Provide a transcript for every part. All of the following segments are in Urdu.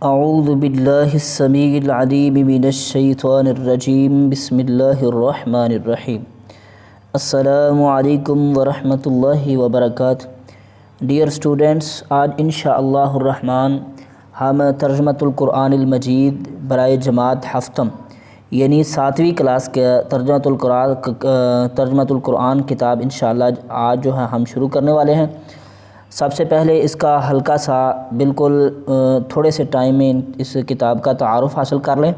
اعوذ باللہ السمیع العلیم من الشیطان الرجیم بسم اللہ الرحمن الرحیم۔ السلام علیکم ورحمۃ اللہ وبرکاتہ۔ ڈیئر اسٹوڈنٹس، آج انشاءاللہ الرحمن ہم ترجمۃ القرآن المجید برائے جماعت ہفتم یعنی 7ویں کلاس کے ترجمۃ القرآن کتاب انشاءاللہ آج جو ہے ہم شروع کرنے والے ہیں۔ سب سے پہلے اس کا ہلکا سا بالکل تھوڑے سے ٹائم میں اس کتاب کا تعارف حاصل کر لیں۔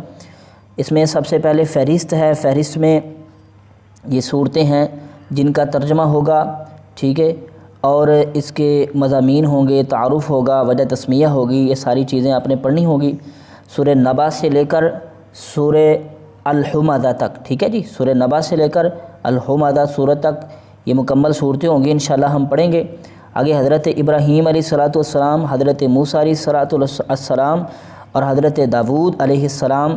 اس میں سب سے پہلے فہرست ہے، فہرست میں یہ صورتیں ہیں جن کا ترجمہ ہوگا، ٹھیک ہے، اور اس کے مضامین ہوں گے، تعارف ہوگا، وجہ تسمیہ ہوگی، یہ ساری چیزیں آپ نے پڑھنی ہوگی سورہ نبا سے لے کر سورہ الحمزہ تک، ٹھیک ہے جی، سورہ نبا سے لے کر الحمزہ سورت تک یہ مکمل صورتیں ہوں گی، انشاءاللہ ہم پڑھیں گے۔ آگے حضرت ابراہیم علیہ السلام، حضرت موسیٰ علیہ السلام اور حضرت داود علیہ السلام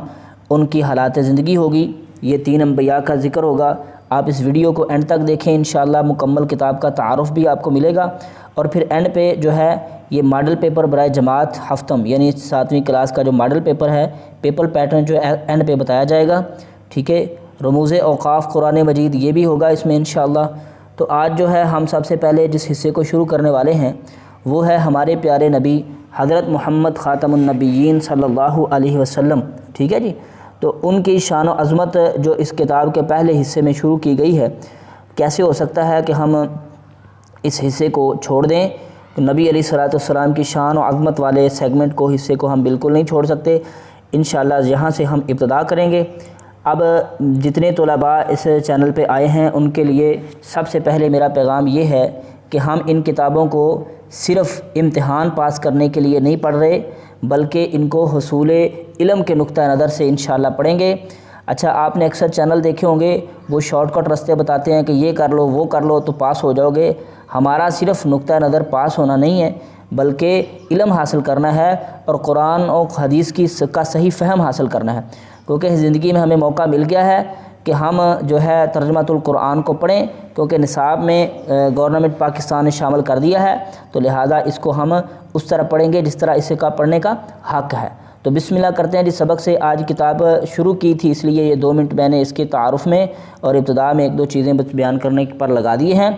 ان کی حالات زندگی ہوگی، یہ 3 انبیاء کا ذکر ہوگا۔ آپ اس ویڈیو کو اینڈ تک دیکھیں، انشاءاللہ مکمل کتاب کا تعارف بھی آپ کو ملے گا، اور پھر اینڈ پہ جو ہے یہ ماڈل پیپر برائے جماعت ہفتم یعنی 7ویں کلاس کا جو ماڈل پیپر ہے، پیپر پیٹرن جو ہے اینڈ پہ بتایا جائے گا، ٹھیک ہے۔ رموز اوقاف قرآن مجید یہ بھی ہوگا اس میں انشاءاللہ۔ تو آج جو ہے ہم سب سے پہلے جس حصے کو شروع کرنے والے ہیں وہ ہے ہمارے پیارے نبی حضرت محمد خاتم النبیین صلی اللہ علیہ وسلم، ٹھیک ہے جی۔ تو ان کی شان و عظمت جو اس کتاب کے پہلے حصے میں شروع کی گئی ہے، کیسے ہو سکتا ہے کہ ہم اس حصے کو چھوڑ دیں؟ تو نبی علیہ السلام کی شان و عظمت والے سیگمنٹ کو، حصے کو ہم بالکل نہیں چھوڑ سکتے، انشاءاللہ یہاں سے ہم ابتدا کریں گے۔ اب جتنے طلباء اس چینل پہ آئے ہیں ان کے لیے سب سے پہلے میرا پیغام یہ ہے کہ ہم ان کتابوں کو صرف امتحان پاس کرنے کے لیے نہیں پڑھ رہے، بلکہ ان کو حصول علم کے نقطہ نظر سے انشاءاللہ پڑھیں گے۔ اچھا، آپ نے اکثر چینل دیکھے ہوں گے، وہ شارٹ کٹ راستے بتاتے ہیں کہ یہ کر لو، وہ کر لو تو پاس ہو جاؤ گے۔ ہمارا صرف نقطہ نظر پاس ہونا نہیں ہے، بلکہ علم حاصل کرنا ہے اور قرآن اور حدیث کا صحیح فہم حاصل کرنا ہے، کیونکہ زندگی میں ہمیں موقع مل گیا ہے کہ ہم جو ہے ترجمۃ القرآن کو پڑھیں، کیونکہ نصاب میں گورنمنٹ پاکستان نے شامل کر دیا ہے، تو لہٰذا اس کو ہم اس طرح پڑھیں گے جس طرح اسے کا پڑھنے کا حق ہے۔ تو بسم اللہ کرتے ہیں جس سبق سے آج کتاب شروع کی تھی، اس لیے یہ 2 منٹ میں نے اس کے تعارف میں اور ابتدا میں 1-2 چیزیں بیان کرنے پر لگا دیے ہیں،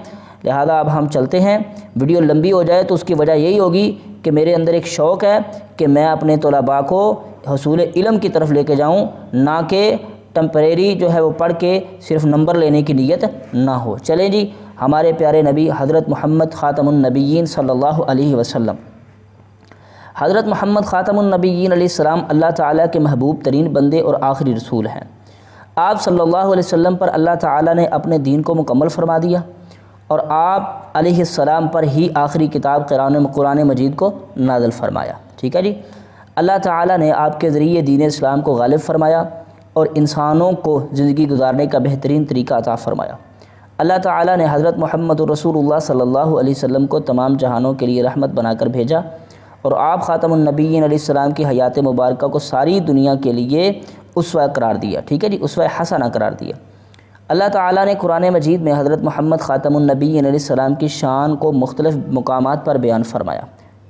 لہٰذا اب ہم چلتے ہیں۔ ویڈیو لمبی ہو جائے تو اس کی وجہ یہی ہوگی کہ میرے اندر ایک شوق ہے کہ میں اپنے طلباء کو حصول علم کی طرف لے کے جاؤں، نہ کہ ٹمپریری جو ہے وہ پڑھ کے صرف نمبر لینے کی نیت نہ ہو۔ چلیں جی، ہمارے پیارے نبی حضرت محمد خاتم النبیین صلی اللہ علیہ وسلم۔ حضرت محمد خاتم النبیین علیہ السلام اللہ تعالیٰ کے محبوب ترین بندے اور آخری رسول ہیں۔ آپ صلی اللہ علیہ وسلم پر اللہ تعالیٰ نے اپنے دین کو مکمل فرما دیا، اور آپ علیہ السلام پر ہی آخری کتاب قرآن مجید کو نازل فرمایا، ٹھیک ہے جی۔ اللہ تعالیٰ نے آپ کے ذریعے دین اسلام کو غالب فرمایا اور انسانوں کو زندگی گزارنے کا بہترین طریقہ عطا فرمایا۔ اللہ تعالیٰ نے حضرت محمد رسول اللہ صلی اللہ علیہ وسلم کو تمام جہانوں کے لیے رحمت بنا کر بھیجا، اور آپ خاتم النبیین علیہ السلام کی حیات مبارکہ کو ساری دنیا کے لیے اسوہ قرار دیا، ٹھیک ہے جی، اسوہ حسنہ قرار دیا۔ اللہ تعالیٰ نے قرآن مجید میں حضرت محمد خاتم النبیین علیہ السلام کی شان کو مختلف مقامات پر بیان فرمایا،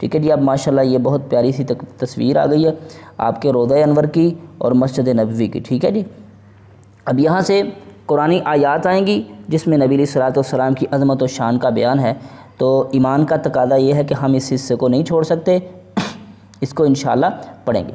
ٹھیک ہے جی۔ اب ماشاءاللہ یہ بہت پیاری سی تصویر آ گئی ہے آپ کے روضہ انور کی اور مسجد نبوی کی، ٹھیک ہے جی۔ اب یہاں سے قرآنی آیات آئیں گی جس میں نبی علیہ السلام کی عظمت و شان کا بیان ہے، تو ایمان کا تقاضا یہ ہے کہ ہم اس حصے کو نہیں چھوڑ سکتے، اس کو انشاءاللہ پڑھیں گے۔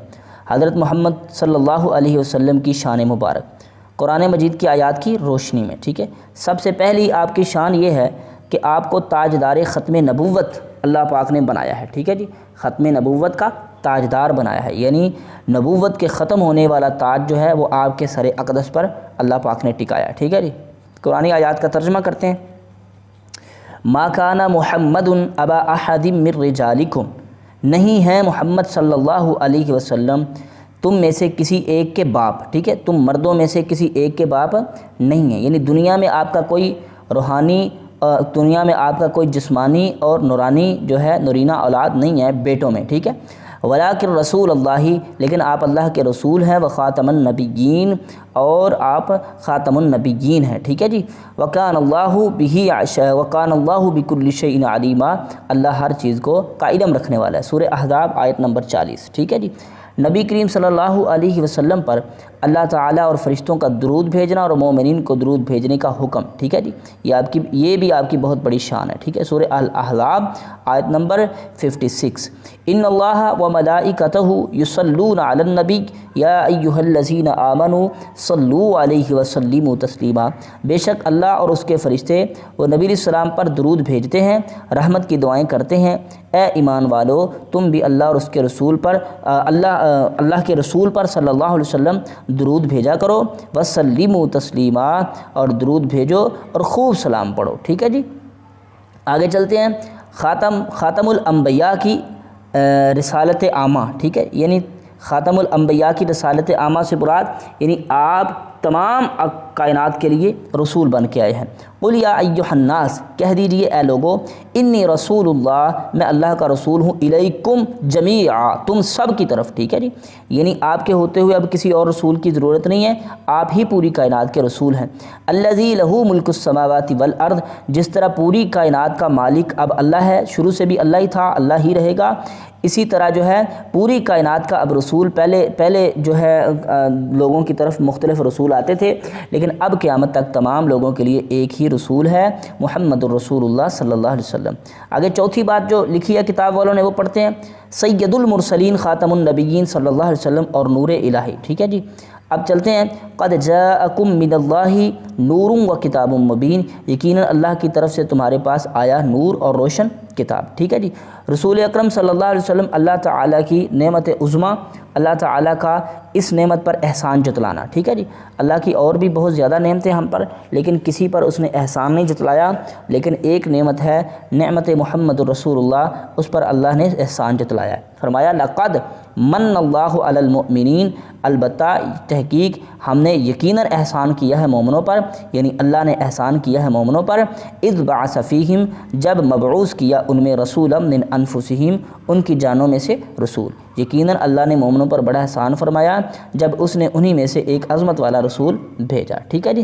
حضرت محمد صلی اللہ علیہ وسلم کی شان مبارک قرآن مجید کی آیات کی روشنی میں، ٹھیک ہے۔ سب سے پہلی آپ کی شان یہ ہے کہ آپ کو تاجدار ختم نبوت اللہ پاک نے بنایا ہے، ٹھیک ہے جی، ختم نبوت کا تاجدار بنایا ہے، یعنی نبوت کے ختم ہونے والا تاج جو ہے وہ آپ کے سر اقدس پر اللہ پاک نے ٹکایا ہے، ٹھیک ہے جی۔ قرآن آیات کا ترجمہ کرتے ہیں۔ ما کان محمد ابا احد من رجالکم، نہیں ہے محمد صلی اللہ علیہ وسلم تم میں سے کسی ایک کے باپ، ٹھیک ہے، تم مردوں میں سے کسی ایک کے باپ نہیں ہیں، یعنی دنیا میں آپ کا کوئی روحانی دنیا میں آپ کا کوئی جسمانی اور نورانی جو ہے نورینہ اولاد نہیں ہے بیٹوں میں، ٹھیک ہے۔ ولیکن رسول اللہ، لیکن آپ اللہ کے رسول ہیں، وخاتم النبیین، اور آپ خاتم النبیین ہیں، ٹھیک ہے جی۔ وکان اللہ بکل شیء علیما، اللہ ہر چیز کو کا علم رکھنے والا ہے۔ سورہ احزاب آیت نمبر 40، ٹھیک ہے جی۔ نبی کریم صلی اللہ علیہ وسلم پر اللہ تعالیٰ اور فرشتوں کا درود بھیجنا اور مومنین کو درود بھیجنے کا حکم، ٹھیک ہے جی، یہ بھی آپ کی بہت بڑی شان ہے، ٹھیک ہے۔ سورہ الاحزاب آیت نمبر 56۔ ان اللہ و ملائکتہ یصلون علی النبی یا ایھا الذین آمنوا صلوا علیہ وسلموا تسلیما، بے شک اللہ اور اس کے فرشتے وہ نبی علیہ السلام پر درود بھیجتے ہیں، رحمت کی دعائیں کرتے ہیں۔ اے ایمان والو، تم بھی اللہ اور اس کے رسول پر اللہ کے رسول پر صلی اللہ علیہ وسلم درود بھیجا کرو، وسلموا تسلیما، اور درود بھیجو اور خوب سلام پڑھو، ٹھیک ہے جی۔ آگے چلتے ہیں۔ خاتم الانبیاء کی رسالت عامہ، ٹھیک ہے، یعنی خاتم الانبیاء کی رسالت عامہ سے مراد یعنی آپ تمام کائنات کے لیے رسول بن کے آئے ہیں۔ قل یا ایھا الناس، کہہ دیجئے اے لوگو، انی رسول اللہ، میں اللہ کا رسول ہوں، الیکم جمیعا، تم سب کی طرف، ٹھیک ہے جی، یعنی آپ کے ہوتے ہوئے اب کسی اور رسول کی ضرورت نہیں ہے، آپ ہی پوری کائنات کے رسول ہیں۔ الذی لہ ملک السماوات والارض، جس طرح پوری کائنات کا مالک اب اللہ ہے، شروع سے بھی اللہ ہی تھا، اللہ ہی رہے گا، اسی طرح جو ہے پوری کائنات کا اب رسول پہلے جو ہے لوگوں کی طرف مختلف رسول آتے تھے، لیکن اب قیامت تک تمام لوگوں کے لیے ایک ہی رسول ہے، محمد الرسول اللہ صلی اللہ علیہ وسلم۔ آگے چوتھی بات جو لکھی ہے کتاب والوں نے وہ پڑھتے ہیں۔ سید المرسلین خاتم النبیین صلی اللہ علیہ وسلم اور نور الہی، ٹھیک ہے جی۔ اب چلتے ہیں۔ قد جاءکم من اللہ نور و کتاب مبین، یقیناً اللہ کی طرف سے تمہارے پاس آیا نور اور روشن کتاب، ٹھیک ہے جی۔ رسول اکرم صلی اللہ علیہ وسلم اللہ تعالیٰ کی نعمت عظمیٰ، اللہ تعالیٰ کا اس نعمت پر احسان جتلانا، ٹھیک ہے جی۔ اللہ کی اور بھی بہت زیادہ نعمتیں ہم پر، لیکن کسی پر اس نے احسان نہیں جتلایا، لیکن ایک نعمت ہے نعمت محمد الرسول اللہ، اس پر اللہ نے احسان جتلایا ہے۔ فرمایا لقد من اللہ علی المؤمنین، البتہ تحقیق ہم نے یقیناً احسان کیا ہے مومنوں پر، یعنی اللہ نے احسان کیا ہے مومنوں پر، اذ بعث فیہم، جب مبعوث کیا ان میں رسولا من انفسہم، ان کی جانوں میں سے رسول، یقیناً اللہ نے مومنوں پر بڑا احسان فرمایا جب اس نے انہی میں سے ایک عظمت والا رسول بھیجا، ٹھیک ہے جی۔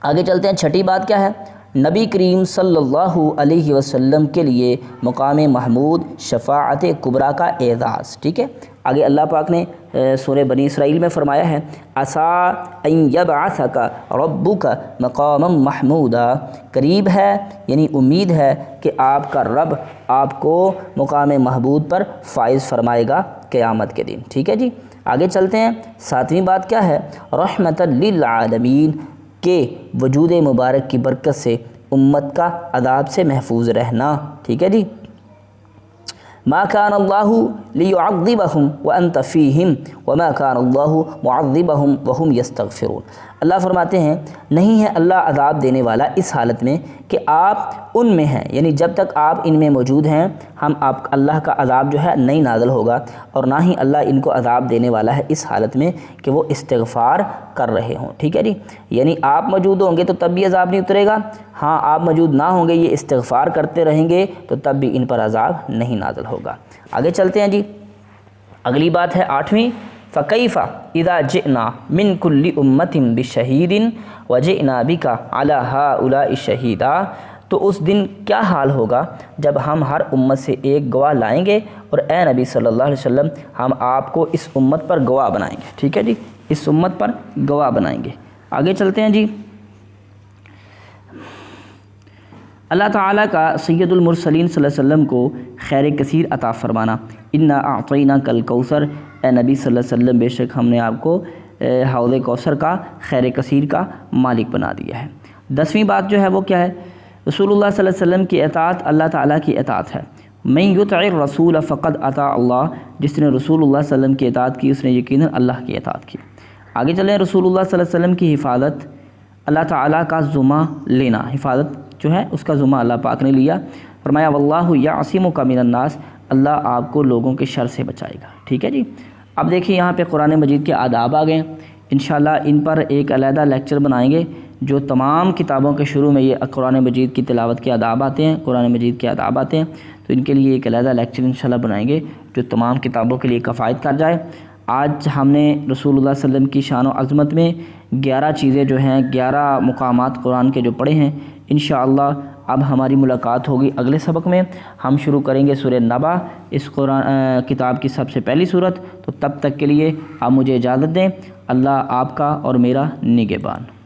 آگے چلتے ہیں۔ چھٹی بات کیا ہے؟ نبی کریم صلی اللہ علیہ وسلم کے لیے مقام محمود شفاعت کبریٰ کا اعزاز، ٹھیک ہے۔ آگے اللہ پاک نے سورہ بنی اسرائیل میں فرمایا ہے عسیٰ ان یبعثک ربک مقاما محمودا، قریب ہے یعنی امید ہے کہ آپ کا رب آپ کو مقام محمود پر فائز فرمائے گا قیامت کے دن، ٹھیک ہے جی۔ آگے چلتے ہیں۔ ساتویں بات کیا ہے؟ رحمت للعالمین، کہ وجود مبارک کی برکت سے امت کا عذاب سے محفوظ رہنا، ٹھیک ہے جی۔ ما کان اللہ لیعذبہم وانت فیہم وما کان اللہ معذبہم وہم یستغفرون، اللہ فرماتے ہیں نہیں ہے اللہ عذاب دینے والا اس حالت میں کہ آپ ان میں ہیں، یعنی جب تک آپ ان میں موجود ہیں اللہ کا عذاب جو ہے نہیں نازل ہوگا، اور نہ ہی اللہ ان کو عذاب دینے والا ہے اس حالت میں کہ وہ استغفار کر رہے ہوں، ٹھیک ہے جی۔ یعنی آپ موجود ہوں گے تو تب بھی عذاب نہیں اترے گا، ہاں آپ موجود نہ ہوں گے، یہ استغفار کرتے رہیں گے تو تب بھی ان پر عذاب نہیں نازل ہوگا۔ آگے چلتے ہیں جی۔ اگلی بات ہے 8ویں۔ فَكَيْفَ إِذَا جِئْنَا مِنْ كُلِّ أُمَّةٍ بِشَهِيدٍ وَجِئْنَا بِكَ عَلَى هَؤُلَاءِ شَهِيدًا، تو اس دن کیا حال ہوگا جب ہم ہر امت سے ایک گواہ لائیں گے، اور اے نبی صلی اللہ علیہ وسلم ہم آپ کو اس امت پر گواہ بنائیں گے، ٹھیک ہے جی، اس امت پر گواہ بنائیں گے۔ آگے چلتے ہیں جی۔ اللہ تعالیٰ کا سید المرسلین صلی اللہ علیہ وسلم کو خیر کثیر عطا فرمانا۔ انا اعطیناک الکوثر، اے نبی صلی اللہ علیہ وسلم بے شک ہم نے آپ کو حوض کوثر کا خیر کثیر کا مالک بنا دیا ہے۔ 10ویں بات جو ہے وہ کیا ہے؟ رسول اللہ صلی اللہ علیہ وسلم کی اطاعت اللہ تعالیٰ کی اطاعت ہے۔ من یطع الرسول فقد اطاع اللہ، جس نے رسول اللہ صلی اللہ علیہ وسلم کی اطاعت کی اس نے یقیناً اللہ کی اطاعت کی۔ آگے چلیں۔ رسول اللہ صلی اللہ علیہ وسلم کی حفاظت، اللہ تعالیٰ کا ذمہ لینا، حفاظت جو ہے اس کا ذمہ اللہ پاک نے لیا۔ فرمایا واللہ یعصمک من الناس، اللہ آپ کو لوگوں کے شر سے بچائے گا، ٹھیک ہے جی۔ اب دیکھیے یہاں پہ قرآن مجید کے آداب آ گئے انشاءاللہ ان پر ایک علیحدہ لیکچر بنائیں گے، جو تمام کتابوں کے شروع میں یہ قرآن مجید کی تلاوت کے آداب آتے ہیں، قرآن مجید کے آداب آتے ہیں، تو ان کے لیے ایک علیحدہ لیکچر انشاءاللہ بنائیں گے جو تمام کتابوں کے لیے کفایت کر جائے۔ آج ہم نے رسول اللہ صلی اللہ علیہ وسلم کی شان و عظمت میں 11 چیزیں جو ہیں، 11 مقامات قرآن کے جو پڑھے ہیں۔ انشاءاللہ اب ہماری ملاقات ہوگی اگلے سبق میں، ہم شروع کریں گے سورہ نبا، اس قرآن کتاب کی سب سے پہلی سورت۔ تو تب تک کے لیے آپ مجھے اجازت دیں، اللہ آپ کا اور میرا نگہبان۔